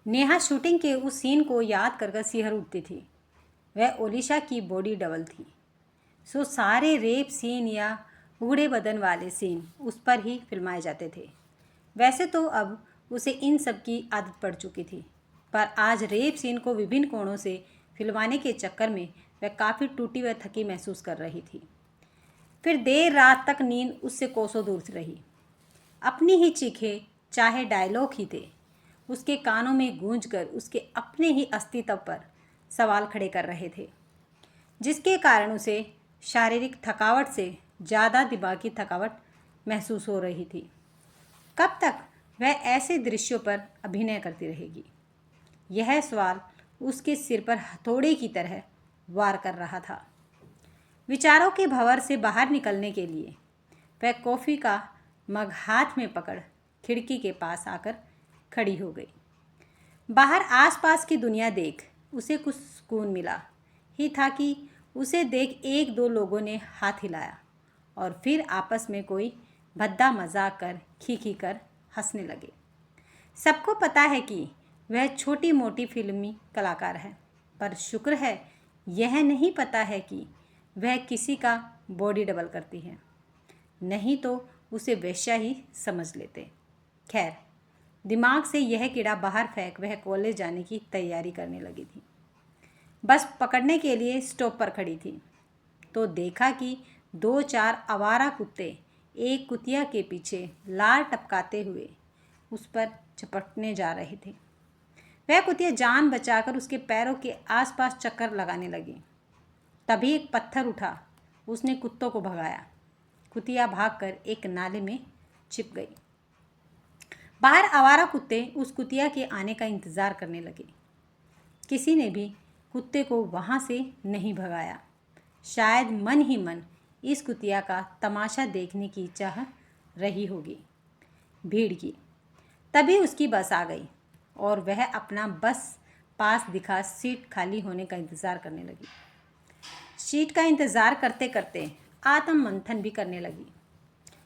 Neha shooting के उस scene को याद कर सिहर उठती थी। वह ओलिशा की बॉडी डबल थी। सो सारे रेप सीन या उगड़े बदन वाले सीन उस पर ही फिल्माए जाते थे। वैसे तो अब उसे इन सब की आदत पड़ चुकी थी, पर आज रेप सीन को विभिन्न कोणों से फिल्माने के चक्कर में वह काफ़ी टूटी व थकी महसूस कर रही थी। फिर देर रात तक नींद उससे कोसों दूर रही। अपनी ही चीखें, चाहे डायलॉग ही थे, उसके कानों में गूंजकर उसके अपने ही अस्तित्व पर सवाल खड़े कर रहे थे, जिसके कारण उसे शारीरिक थकावट से ज़्यादा दिमागी थकावट महसूस हो रही थी। कब तक वह ऐसे दृश्यों पर अभिनय करती रहेगी? यह सवाल उसके सिर पर हथौड़े की तरह वार कर रहा था। विचारों के भंवर से बाहर निकलने के लिए वह कॉफ़ी का मग हाथ में पकड़ खिड़की के पास आकर खड़ी हो गई। बाहर आसपास की दुनिया देख उसे कुछ सुकून मिला ही था कि उसे देख एक दो लोगों ने हाथ हिलाया और फिर आपस में कोई भद्दा मजाक कर खी कर हंसने लगे। सबको पता है कि वह छोटी मोटी फिल्मी कलाकार है, पर शुक्र है यह नहीं पता है कि वह किसी का बॉडी डबल करती है, नहीं तो उसे वेश्या ही समझ लेते। खैर, दिमाग से यह कीड़ा बाहर फेंक वह कॉलेज जाने की तैयारी करने लगी थी। बस पकड़ने के लिए स्टॉप पर खड़ी थी तो देखा कि दो चार आवारा कुत्ते एक कुतिया के पीछे लार टपकाते हुए उस पर झपटने जा रहे थे। वह कुतिया जान बचाकर उसके पैरों के आसपास चक्कर लगाने लगी। तभी एक पत्थर उठा, उसने कुत्तों को भगाया। कुतिया भागकर एक नाले में छिप गई। बाहर आवारा कुत्ते उस कुतिया के आने का इंतज़ार करने लगे। किसी ने भी कुत्ते को वहाँ से नहीं भगाया। शायद मन ही मन इस कुतिया का तमाशा देखने की चाह रही होगी भीड़ की। तभी उसकी बस आ गई और वह अपना बस पास दिखा सीट खाली होने का इंतज़ार करने लगी। सीट का इंतज़ार करते करते आत्म मंथन भी करने लगी।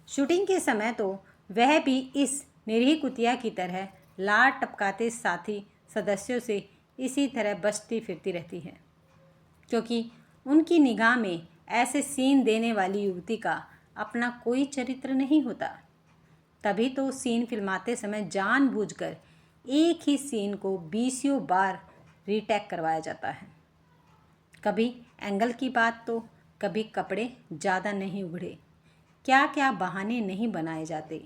शूटिंग के समय तो वह भी इस निरीह कुतिया की तरह लार टपकाते साथी सदस्यों से इसी तरह बचती फिरती रहती है, क्योंकि उनकी निगाह में ऐसे सीन देने वाली युवती का अपना कोई चरित्र नहीं होता। तभी तो सीन फिल्माते समय जानबूझकर एक ही सीन को बीसियों बार रीटेक करवाया जाता है। कभी एंगल की बात तो कभी कपड़े ज़्यादा नहीं उघड़े, क्या क्या बहाने नहीं बनाए जाते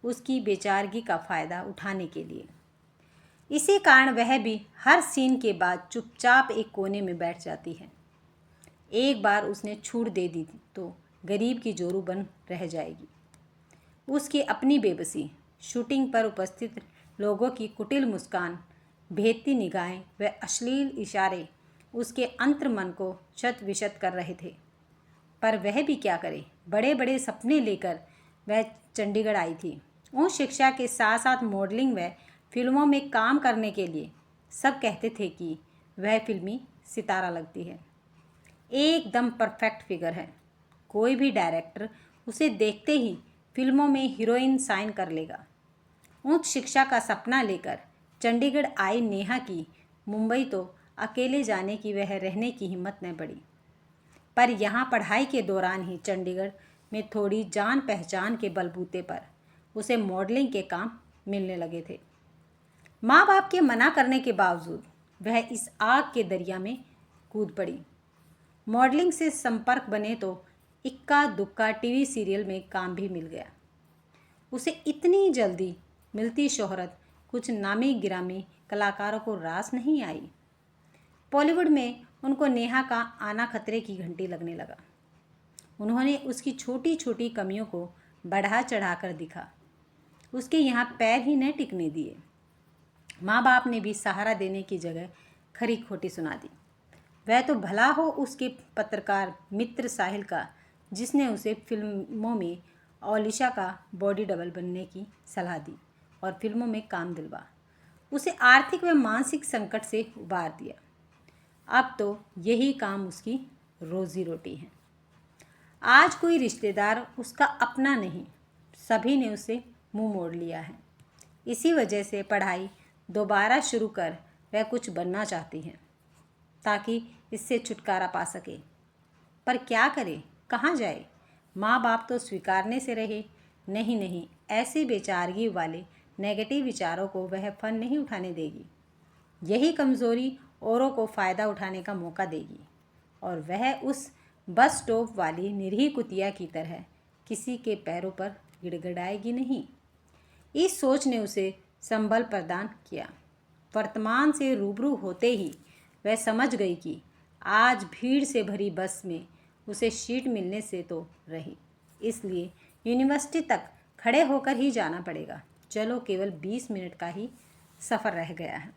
उसकी बेचारगी का फ़ायदा उठाने के लिए। इसी कारण वह भी हर सीन के बाद चुपचाप एक कोने में बैठ जाती है। एक बार उसने छूट दे दी तो गरीब की जोरू बन रह जाएगी। उसकी अपनी बेबसी, शूटिंग पर उपस्थित लोगों की कुटिल मुस्कान, भेदती निगाहें व अश्लील इशारे उसके अंतर मन को शत विशत कर रहे थे। पर वह भी क्या करे, बड़े बड़े सपने लेकर वह चंडीगढ़ आई थी। उस शिक्षा के साथ साथ मॉडलिंग व फिल्मों में काम करने के लिए सब कहते थे कि वह फिल्मी सितारा लगती है, एकदम परफेक्ट फिगर है। कोई भी डायरेक्टर उसे देखते ही फिल्मों में हीरोइन साइन कर लेगा। उच्च शिक्षा का सपना लेकर चंडीगढ़ आई नेहा की मुंबई तो अकेले जाने की वह रहने की हिम्मत न पड़ी। पर यहाँ पढ़ाई के दौरान ही चंडीगढ़ में थोड़ी जान पहचान के बलबूते पर उसे मॉडलिंग के काम मिलने लगे थे। माँ बाप के मना करने के बावजूद वह इस आग के दरिया में कूद पड़ी। मॉडलिंग से संपर्क बने तो इक्का दुक्का टीवी सीरियल में काम भी मिल गया। उसे इतनी जल्दी मिलती शोहरत कुछ नामी गिरामी कलाकारों को रास नहीं आई। बॉलीवुड में उनको नेहा का आना खतरे की घंटी लगने लगा। उन्होंने उसकी छोटी छोटी कमियों को बढ़ा चढ़ा कर दिखा। उसके यहाँ पैर ही न टिकने दिए। माँ बाप ने भी सहारा देने की जगह खरी खोटी सुना दी। वह तो भला हो उसके पत्रकार मित्र साहिल का, जिसने उसे फिल्मों में ओलिशा का बॉडी डबल बनने की सलाह दी और फिल्मों में काम दिलवा उसे आर्थिक व मानसिक संकट से उबार दिया। अब तो यही काम उसकी रोजी रोटी है। आज कोई रिश्तेदार उसका अपना नहीं, सभी ने उसे मुंह मोड़ लिया है। इसी वजह से पढ़ाई दोबारा शुरू कर वह कुछ बनना चाहती हैं ताकि इससे छुटकारा पा सके। पर क्या करे, कहाँ जाए? माँ बाप तो स्वीकारने से रहे। नहीं, ऐसे बेचारगी वाले नेगेटिव विचारों को वह फन नहीं उठाने देगी। यही कमज़ोरी औरों को फ़ायदा उठाने का मौका देगी और वह उस बस स्टॉप वाली निरीह कुतिया की तरह किसी के पैरों पर गिड़गिड़ाएगी नहीं। इस सोच ने उसे संबल प्रदान किया। वर्तमान से रूबरू होते ही वह समझ गई कि आज भीड़ से भरी बस में उसे सीट मिलने से तो रही, इसलिए यूनिवर्सिटी तक खड़े होकर ही जाना पड़ेगा। चलो, केवल 20 मिनट का ही सफ़र रह गया है,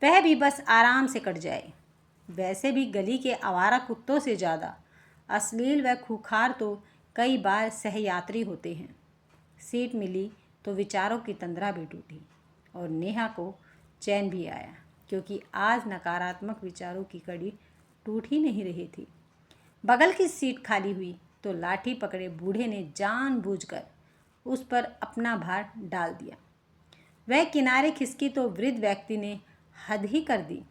वह भी बस आराम से कट जाए। वैसे भी गली के आवारा कुत्तों से ज़्यादा अश्लील व खूंखार तो कई बार सहयात्री होते हैं। सीट मिली तो विचारों की तंद्रा भी टूटी और नेहा को चैन भी आया, क्योंकि आज नकारात्मक विचारों की कड़ी टूट ही नहीं रही थी। बगल की सीट खाली हुई तो लाठी पकड़े बूढ़े ने जानबूझकर उस पर अपना भार डाल दिया। वह किनारे खिसकी तो वृद्ध व्यक्ति ने हद ही कर दी।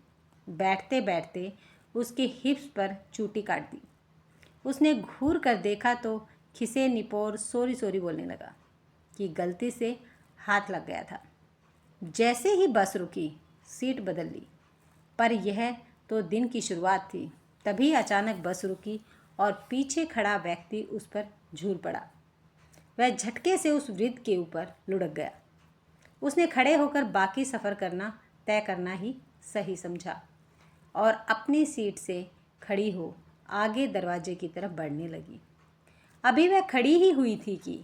बैठते बैठते उसके हिप्स पर चूटी काट दी। उसने घूर कर देखा तो खिसे निपोर सॉरी बोलने लगा कि गलती से हाथ लग गया था। जैसे ही बस रुकी, सीट बदल ली, पर यह तो दिन की शुरुआत थी। तभी अचानक बस रुकी और पीछे खड़ा व्यक्ति उस पर झूल पड़ा। वह झटके से उस वृद्ध के ऊपर लुढ़क गया। उसने खड़े होकर बाकी सफ़र तय करना ही सही समझा और अपनी सीट से खड़ी हो आगे दरवाजे की तरफ बढ़ने लगी। अभी वह खड़ी ही हुई थी कि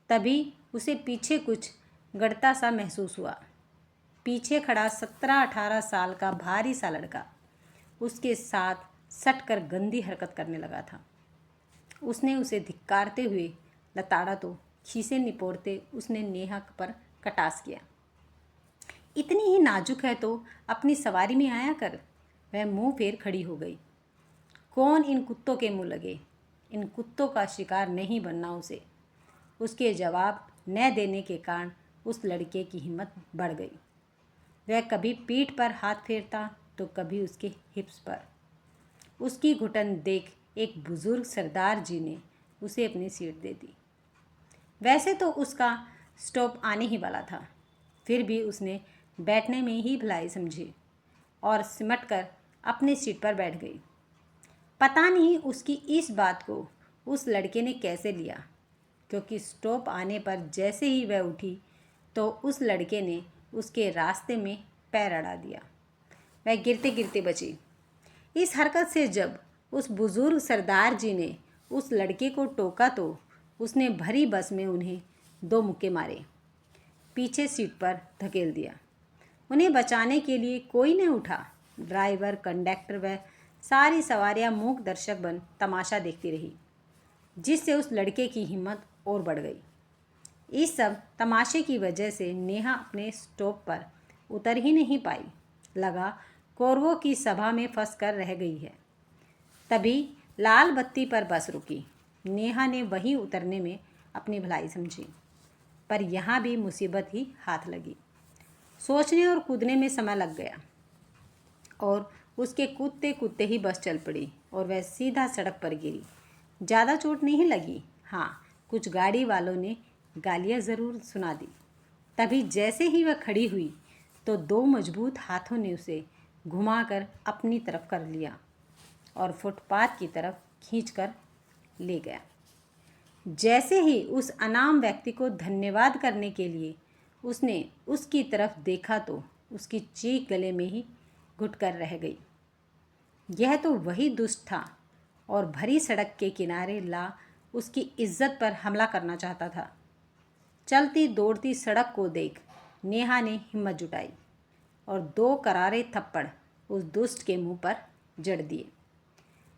तभी उसे पीछे कुछ गड़ता सा महसूस हुआ। पीछे खड़ा 17-18 साल का भारी सा लड़का उसके साथ सट कर गंदी हरकत करने लगा था। उसने उसे धिक्कारते हुए लताड़ा तो खीसे निपोड़ते उसने नेहा पर कटास किया। इतनी ही नाजुक है तो अपनी सवारी में आया कर। वह मुंह फेर खड़ी हो गई। कौन इन कुत्तों के मुंह लगे? इन कुत्तों का शिकार नहीं बनना उसे। उसके जवाब न देने के कारण उस लड़के की हिम्मत बढ़ गई। वह कभी पीठ पर हाथ फेरता तो कभी उसके हिप्स पर। उसकी घुटन देख एक बुजुर्ग सरदार जी ने उसे अपनी सीट दे दी। वैसे तो उसका स्टॉप आने ही वाला था, फिर भी उसने बैठने में ही भलाई समझी और सिमट कर अपनी सीट पर बैठ गई। पता नहीं उसकी इस बात को उस लड़के ने कैसे लिया, क्योंकि स्टॉप आने पर जैसे ही वह उठी तो उस लड़के ने उसके रास्ते में पैर अड़ा दिया। वह गिरते गिरते बची। इस हरकत से जब उस बुजुर्ग सरदार जी ने उस लड़के को टोका तो उसने भरी बस में उन्हें 2 मुक्के मारे, पीछे सीट पर धकेल दिया। उन्हें बचाने के लिए कोई नहीं उठा। ड्राइवर, कंडक्टर व सारी सवारियां मूक दर्शक बन तमाशा देखती रही, जिससे उस लड़के की हिम्मत और बढ़ गई। इस सब तमाशे की वजह से नेहा अपने स्टॉप पर उतर ही नहीं पाई। लगा कौरवों की सभा में फंस कर रह गई है। तभी लाल बत्ती पर बस रुकी। नेहा ने वहीं उतरने में अपनी भलाई समझी, पर यहाँ भी मुसीबत ही हाथ लगी। सोचने और कूदने में समय लग गया और उसके कूदते कूदते ही बस चल पड़ी और वह सीधा सड़क पर गिरी। ज़्यादा चोट नहीं लगी। हाँ, कुछ गाड़ी वालों ने गालियाँ ज़रूर सुना दी। तभी जैसे ही वह खड़ी हुई तो 2 मजबूत हाथों ने उसे घुमाकर अपनी तरफ कर लिया और फुटपाथ की तरफ खींचकर ले गया। जैसे ही उस अनाम व्यक्ति को धन्यवाद करने के लिए उसने उसकी तरफ देखा तो उसकी चीख गले में ही घुट कर रह गई। यह तो वही दुष्ट था और भरी सड़क के किनारे ला उसकी इज्जत पर हमला करना चाहता था। चलती दौड़ती सड़क को देख नेहा ने हिम्मत जुटाई और 2 करारे थप्पड़ उस दुष्ट के मुंह पर जड़ दिए।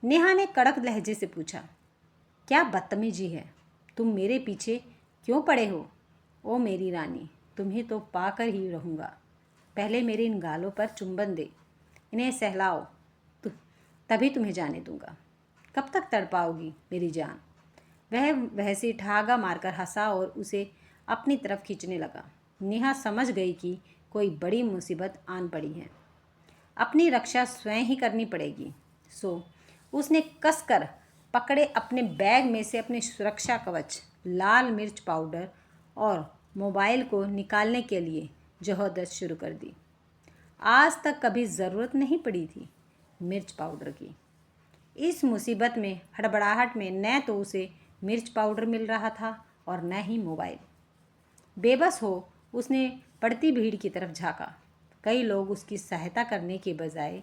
नेहा ने कड़क लहजे से पूछा, क्या बदतमीजी है? तुम मेरे पीछे क्यों पड़े हो? ओ मेरी रानी, तुम्हें तो पाकर ही रहूँगा। पहले मेरे इन गालों पर चुंबन दे, इन्हें सहलाओ, तभी तुम्हें जाने दूंगा। कब तक तड़पाओगी मेरी जान? वह वैसे ठहाका मारकर हंसा और उसे अपनी तरफ खींचने लगा। नेहा समझ गई कि कोई बड़ी मुसीबत आन पड़ी है, अपनी रक्षा स्वयं ही करनी पड़ेगी। सो उसने कसकर पकड़े अपने बैग में से अपने सुरक्षा कवच, लाल मिर्च पाउडर और मोबाइल को निकालने के लिए जहदत शुरू कर दी। आज तक कभी ज़रूरत नहीं पड़ी थी मिर्च पाउडर की। इस मुसीबत में, हड़बड़ाहट में, न तो उसे मिर्च पाउडर मिल रहा था और न ही मोबाइल। बेबस हो उसने बढ़ती भीड़ की तरफ झांका। कई लोग उसकी सहायता करने के बजाय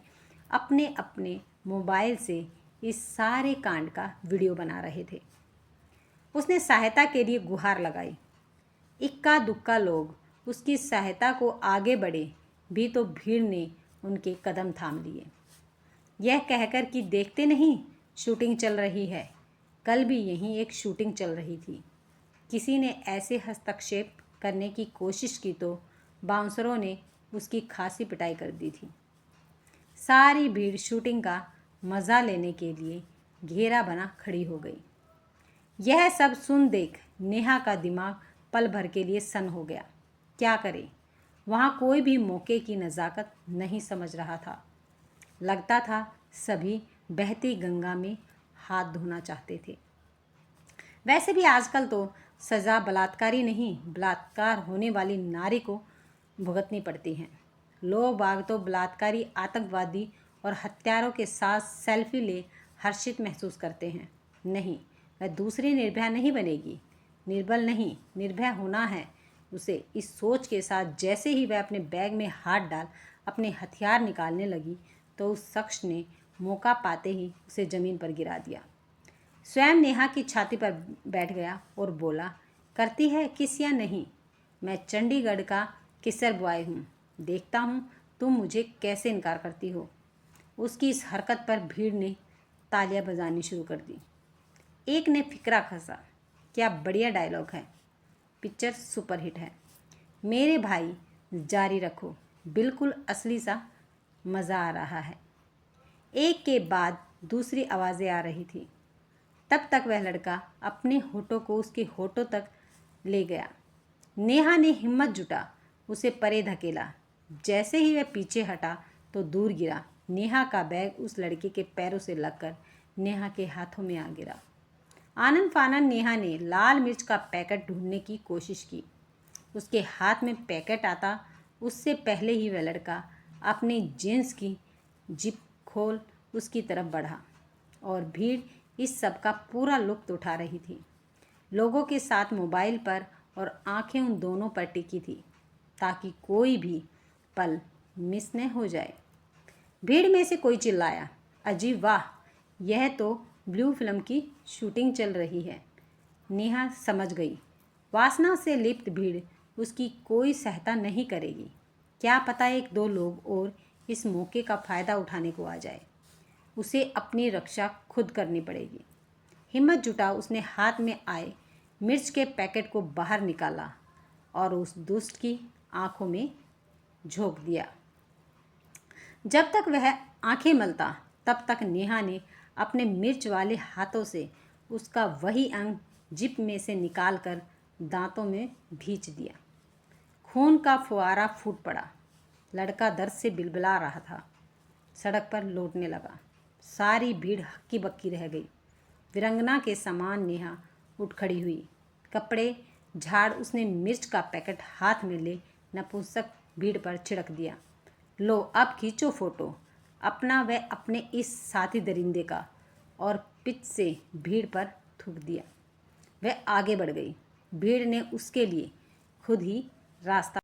अपने अपने मोबाइल से इस सारे कांड का वीडियो बना रहे थे। उसने सहायता के लिए गुहार लगाई। इक्का दुक्का लोग उसकी सहायता को आगे बढ़े भी तो भीड़ ने उनके कदम थाम लिए, यह कहकर कि देखते नहीं शूटिंग चल रही है। कल भी यहीं एक शूटिंग चल रही थी। किसी ने ऐसे हस्तक्षेप करने की कोशिश की तो बाउंसरों ने उसकी खासी पिटाई कर दी थी। सारी भीड़ शूटिंग का मज़ा लेने के लिए घेरा बना खड़ी हो गई। यह सब सुन देख नेहा का दिमाग पल भर के लिए सन्न हो गया। क्या करे, वहाँ कोई भी मौके की नज़ाकत नहीं समझ रहा था। लगता था सभी बहती गंगा में हाथ धोना चाहते थे। वैसे भी आजकल तो सज़ा बलात्कारी नहीं, बलात्कार होने वाली नारी को भुगतनी पड़ती है। लोग बाग तो बलात्कारी, आतंकवादी और हत्यारों के साथ सेल्फी ले हर्षित महसूस करते हैं। नहीं, वह दूसरी निर्भया नहीं बनेगी। निर्बल नहीं, निर्भय होना है उसे। इस सोच के साथ जैसे ही वह अपने बैग में हाथ डाल अपने हथियार निकालने लगी तो उस शख्स ने मौका पाते ही उसे ज़मीन पर गिरा दिया। स्वयं नेहा की छाती पर बैठ गया और बोला, करती है किस या नहीं, मैं चंडीगढ़ का किसर बॉय हूँ, देखता हूँ तुम मुझे कैसे इनकार करती हो। उसकी इस हरकत पर भीड़ ने तालियां बजानी शुरू कर दी। एक ने फिक्रा खसा, क्या बढ़िया डायलॉग है, पिक्चर सुपरहिट है। मेरे भाई जारी रखो, बिल्कुल असली सा मज़ा आ रहा है। एक के बाद दूसरी आवाज़ें आ रही थी। तब तक वह लड़का अपने होठों को उसके होठों तक ले गया। नेहा ने हिम्मत जुटा उसे परे धकेला। जैसे ही वह पीछे हटा तो दूर गिरा। नेहा का बैग उस लड़के के पैरों से लगकर नेहा के हाथों में आ गिरा। आनन फानन नेहा ने लाल मिर्च का पैकेट ढूंढने की कोशिश की। उसके हाथ में पैकेट आता उससे पहले ही वह लड़का अपनी जींस की जिप खोल उसकी तरफ बढ़ा और भीड़ इस सब का पूरा लुत्फ़ उठा रही थी। लोगों के साथ मोबाइल पर और आंखें उन दोनों पर टिकी थी ताकि कोई भी पल मिस न हो जाए। भीड़ में से कोई चिल्लाया, अजी वाह, यह तो ब्लू फिल्म की शूटिंग चल रही है। नेहा समझ गई, वासना से लिप्त भीड़ उसकी कोई सहायता नहीं करेगी। क्या पता एक दो लोग और इस मौके का फ़ायदा उठाने को आ जाए। उसे अपनी रक्षा खुद करनी पड़ेगी। हिम्मत जुटा उसने हाथ में आए मिर्च के पैकेट को बाहर निकाला और उस दुष्ट की आंखों में झोंक दिया। जब तक वह आंखें मलता तब तक नेहा ने अपने मिर्च वाले हाथों से उसका वही अंग जिप में से निकालकर दांतों में भींच दिया। खून का फुआरा फूट पड़ा। लड़का दर्द से बिलबिला रहा था। सड़क पर लौटने लगा। सारी भीड़ हक्की बक्की रह गई। वीरंगना के समान नेहा उठ खड़ी हुई। कपड़े झाड़ उसने मिर्च का पैकेट हाथ में ले नपुंसक भीड़ पर छिड़क दिया। लो अब खींचो फोटो, अपना व अपने इस साथी दरिंदे का, और पिच से भीड़ पर थूक दिया। वह आगे बढ़ गई। भीड़ ने उसके लिए खुद ही रास्ता